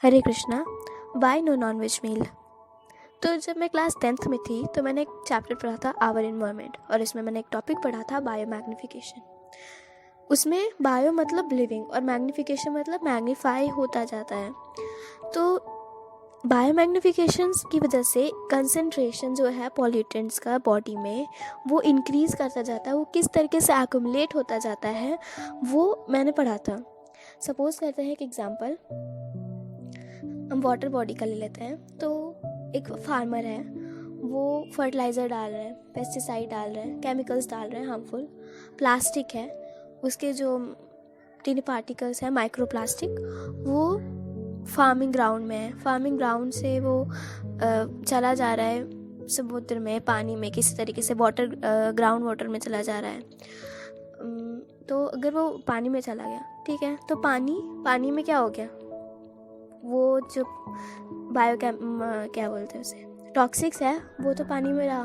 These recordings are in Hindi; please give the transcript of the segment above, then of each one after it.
Hare Krishna. Why no non veg meal. तो जब मैं क्लास 10th में थी तो मैंने एक चैप्टर पढ़ा था आवर एनवायरनमेंट, और इसमें मैंने एक टॉपिक पढ़ा था बायो मैग्निफिकेशन। उसमें बायो मतलब लिविंग और मैग्निफिकेशन मतलब मैग्नीफाई होता जाता है। तो बायो मैग्निफिकेशंस की वजह से कंसंट्रेशन जो है पॉल्यूटेंट्स का बॉडी में वो इंक्रीज़ करता जाता है। वो किस तरीके से एक्युमुलेट होता जाता है वो मैंने पढ़ा था। सपोज करते हैं एक एग्जांपल, हम वाटर बॉडी का ले लेते हैं। तो एक फार्मर है, वो फर्टिलाइज़र डाल रहे हैं, पेस्टिसाइड डाल रहे हैं, केमिकल्स डाल रहे हैं हार्मफुल। प्लास्टिक है, उसके जो टिनी पार्टिकल्स हैं माइक्रो प्लास्टिक, वो फार्मिंग ग्राउंड में है। फार्मिंग ग्राउंड से वो चला जा रहा है समुद्र में, पानी में, किसी तरीके से वाटर ग्राउंड वाटर में चला जा रहा है। तो अगर वो पानी में चला गया, ठीक है, तो पानी में क्या हो गया, वो जो क्या बोलते हैं उसे, टॉक्सिक्स है, वो तो पानी में रहा।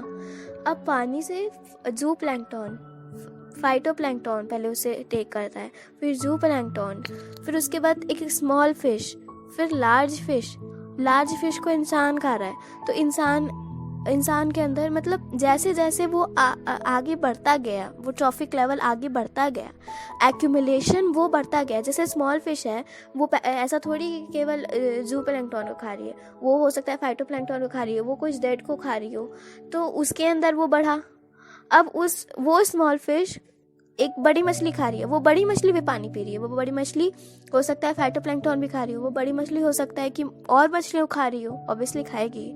अब पानी से जू प्लैंक्टन, फाइटोप्लैंक्टन पहले उसे टेक करता है, फिर जू प्लैंक्टन, फिर उसके बाद एक स्मॉल फिश, फिर लार्ज फिश को इंसान खा रहा है। तो इंसान के अंदर मतलब जैसे जैसे वो आगे बढ़ता गया, वो ट्रॉफिक लेवल आगे बढ़ता गया, एक्यूमुलेशन वो बढ़ता गया। जैसे स्मॉल फिश है, वो ऐसा थोड़ी केवल जू प्लैंक्टन को खा रही है, वो हो सकता है फाइटोप्लैंक्टन को खा रही है, वो कुछ डेड को खा रही हो, तो उसके अंदर वो बढ़ा। अब वो स्मॉल फिश एक बड़ी मछली खा रही है, वो बड़ी मछली भी पानी पी रही है, वो बड़ी मछली हो सकता है फाइटोप्लैंक्टन भी खा रही हो, वो बड़ी मछली हो सकता है कि और मछलियों खा रही हो, ऑब्वियसली खाएगी।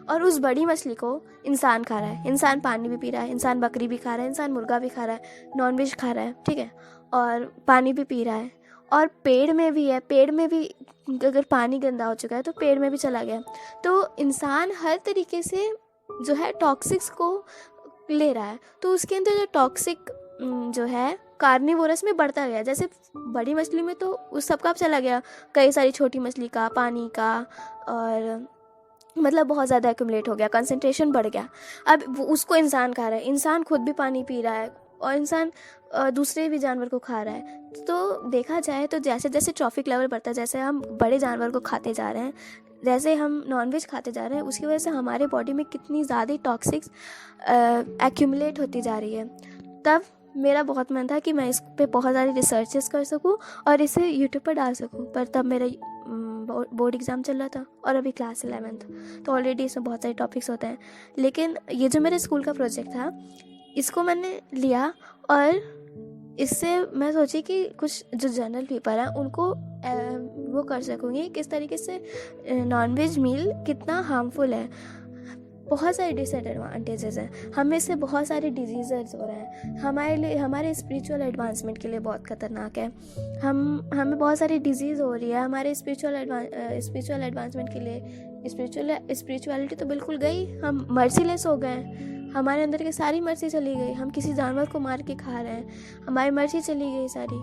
और उस बड़ी मछली को इंसान खा रहा है, इंसान पानी भी पी रहा है, इंसान बकरी भी खा रहा है, इंसान मुर्गा भी खा रहा है, नॉनवेज खा रहा है, ठीक है, और पानी भी पी रहा है। और पेड़ में भी है, पेड़ में भी अगर पानी गंदा हो चुका है तो पेड़ में भी चला गया। तो इंसान हर तरीके से जो है टॉक्सिक्स को ले रहा है। तो उसके अंदर जो टॉक्सिक जो है कार्निवोरस में बढ़ता गया। जैसे बड़ी मछली में तो उस सब का चला गया, कई सारी छोटी मछली का, पानी का, और मतलब बहुत ज़्यादा एक्यूमुलेट हो गया, कंसंट्रेशन बढ़ गया। अब उसको इंसान खा रहा है, इंसान खुद भी पानी पी रहा है, और इंसान दूसरे भी जानवर को खा रहा है। तो देखा जाए तो जैसे जैसे ट्रॉफिक लेवल बढ़ता है, जैसे हम बड़े जानवर को खाते जा रहे हैं, जैसे हम नॉनवेज खाते जा रहे हैं, उसकी वजह से हमारे बॉडी में कितनी ज़्यादा टॉक्सिक्स एक्यूमुलेट होती जा रही है। तब मेरा बहुत मन था कि मैं इस पे बहुत सारी रिसर्चेस कर सकूं और इसे यूट्यूब पर डाल सकूं, पर तब मेरा बोर्ड एग्ज़ाम चल रहा था और अभी क्लास 11th, तो ऑलरेडी इसमें बहुत सारे टॉपिक्स होते हैं। लेकिन ये जो मेरे स्कूल का प्रोजेक्ट था, इसको मैंने लिया और इससे मैं सोची कि कुछ जो जर्नल पेपर हैं उनको वो कर सकूँगी, किस तरीके से नॉनवेज मील कितना हार्मफुल है। बहुत सारे डिसएडवांटेजेस हैं, हमें से बहुत सारे डिजीज़ हो रहे हैं, हमारे लिए, हमारे स्पिरिचुअल एडवांसमेंट के लिए बहुत ख़तरनाक है। हमें बहुत सारी डिजीज़ हो रही है, हमारे स्पिरिचुअल एडवांसमेंट के लिए स्पिरिचुअलिटी तो बिल्कुल गई, हम मर्सीलेस हो गए, हमारे अंदर की सारी मर्सी चली गई, हम किसी जानवर को मार के खा रहे हैं, हमारी मर्सी चली गई सारी।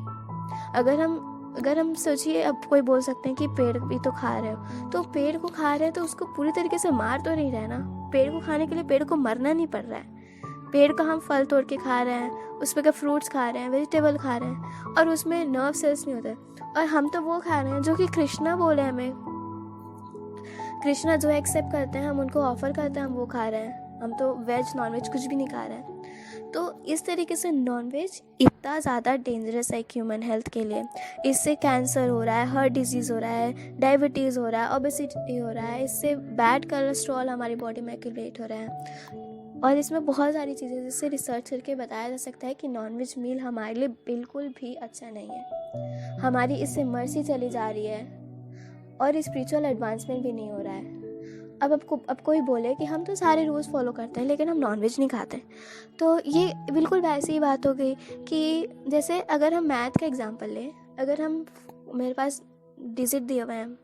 अगर हम सोचिए, अब कोई बोल सकते हैं कि पेड़ भी तो खा रहे हो, तो पेड़ को खा रहे हैं तो उसको पूरी तरीके से मार तो नहीं रहे ना। पेड़ को खाने के लिए पेड़ को मरना नहीं पड़ रहा है। पेड़ का हम फल तोड़ के खा रहे हैं, उस पर का फ्रूट्स खा रहे हैं, वेजिटेबल खा रहे हैं, और उसमें नर्व सेल्स नहीं होते। और हम तो वो खा रहे हैं जो कि कृष्णा बोले हमें, कृष्णा जो एक्सेप्ट करते हैं, हम उनको ऑफर करते हैं, हम वो खा रहे हैं। हम तो वेज नॉनवेज कुछ भी नहीं खा रहे हैं। तो इस तरीके से नॉनवेज इतना ज़्यादा डेंजरस है ह्यूमन हेल्थ के लिए। इससे कैंसर हो रहा है, हार्ट डिजीज़ हो रहा है, डायबिटीज़ हो रहा है, ओबेसिटी हो रहा है, इससे बैड कोलेस्ट्रॉल हमारी बॉडी में एक्यूमुलेट हो रहा है। और इसमें बहुत सारी चीज़ें जिससे रिसर्च करके बताया जा सकता है कि नॉनवेज मील हमारे लिए बिल्कुल भी अच्छा नहीं है। हमारी इससे मर्सी चली जा रही है और स्पिरिचुअल एडवांसमेंट भी नहीं हो रहा है। अब कोई बोले कि हम तो सारे रूल्स फॉलो करते हैं लेकिन हम नॉनवेज नहीं खाते, तो ये बिल्कुल वैसी ही बात हो गई कि जैसे अगर हम मैथ का एग्जांपल लें, अगर हम, मेरे पास डिजिट दिए हुए हैं,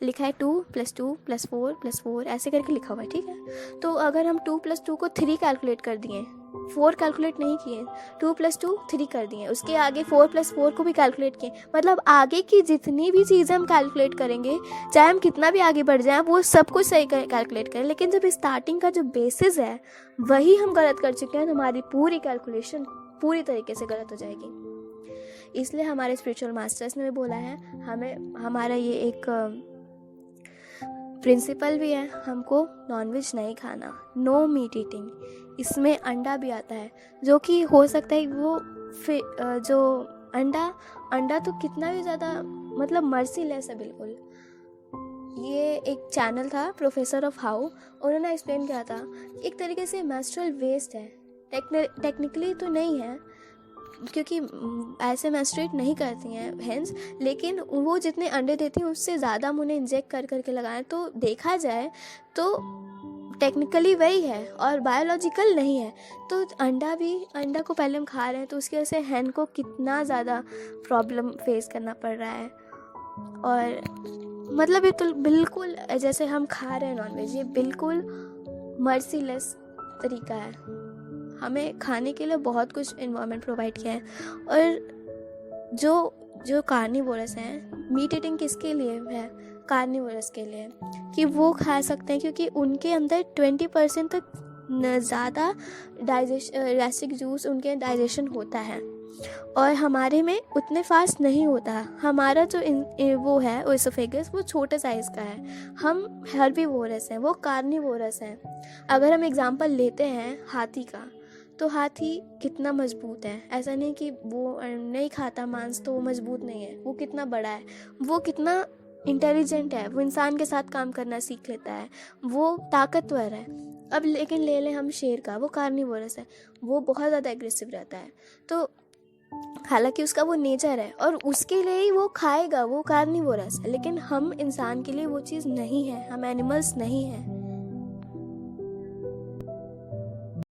लिखा है 2 + 2 + 4 + 4 ऐसे करके लिखा हुआ है, ठीक है। तो अगर हम 2 + 2 को 3 कैलकुलेट कर दिए, 4 कैलकुलेट नहीं किए, 2 + 2 3 कर दिए, उसके आगे 4 + 4 को भी कैलकुलेट किए, मतलब आगे की जितनी भी चीज़ें हम कैलकुलेट करेंगे, चाहे हम कितना भी आगे बढ़ जाएं, वो सब कुछ सही कैलकुलेट करें, लेकिन जब स्टार्टिंग का जो बेसिस है वही हम गलत कर चुके हैं, तो हमारी पूरी कैलकुलेशन पूरी तरीके से गलत हो जाएगी। इसलिए हमारे स्पिरिचुअल मास्टर्स ने भी बोला है, हमें हमारा ये एक प्रिंसिपल भी है हमको नॉनवेज नहीं खाना, नो मीट ईटिंग। इसमें अंडा भी आता है, जो कि हो सकता है वो जो अंडा तो कितना भी ज़्यादा मतलब मर्सीलेस है बिल्कुल। ये एक चैनल था प्रोफेसर ऑफ हाउ, उन्होंने एक्सप्लेन किया था एक तरीके से मेंस्ट्रुअल वेस्ट है, टेक्निकली तो नहीं है क्योंकि ऐसे मेंस्ट्रुएट नहीं करती हैं हेंस, लेकिन वो जितने अंडे देती हैं उससे ज़्यादा हम उन्हें इंजेक्ट कर करके लगाएं तो देखा जाए तो टेक्निकली वही है और बायोलॉजिकल नहीं है। तो अंडा को पहले हम खा रहे हैं तो उसकी वजह से हैन को कितना ज़्यादा प्रॉब्लम फेस करना पड़ रहा है। और मतलब ये तो बिल्कुल जैसे हम खा रहे हैं नॉनवेज, ये बिल्कुल मर्सीलेस तरीका है। हमें खाने के लिए बहुत कुछ एनवायरनमेंट प्रोवाइड किया है। और जो कार्निवोरस हैं, मीट ईटिंग किसके लिए है? कार्निवोरस के लिए, कि वो खा सकते हैं क्योंकि उनके अंदर 20% तक ज़्यादा गैस्ट्रिक जूस उनके डाइजेशन होता है और हमारे में उतने फास्ट नहीं होता। हमारा जो वो है ओएसोफेगस वो छोटे साइज़ का है, हम हर्बीवोरस हैं, वो कार्निवोरस हैं। अगर हम एग्जांपल लेते हैं हाथी का, तो हाथी कितना मजबूत है, ऐसा नहीं कि वो नहीं खाता मांस तो वो मजबूत नहीं है। वो कितना बड़ा है, वो कितना इंटेलिजेंट है, वो इंसान के साथ काम करना सीख लेता है, वो ताकतवर है। अब लेकिन ले लें हम शेर का, वो कार्निवोरस है, वो बहुत ज़्यादा एग्रेसिव रहता है। तो हालांकि उसका वो नेचर है और उसके लिए ही वो खाएगा, वो कार्निवोरस है। लेकिन हम इंसान के लिए वो चीज़ नहीं है, हम एनिमल्स नहीं हैं।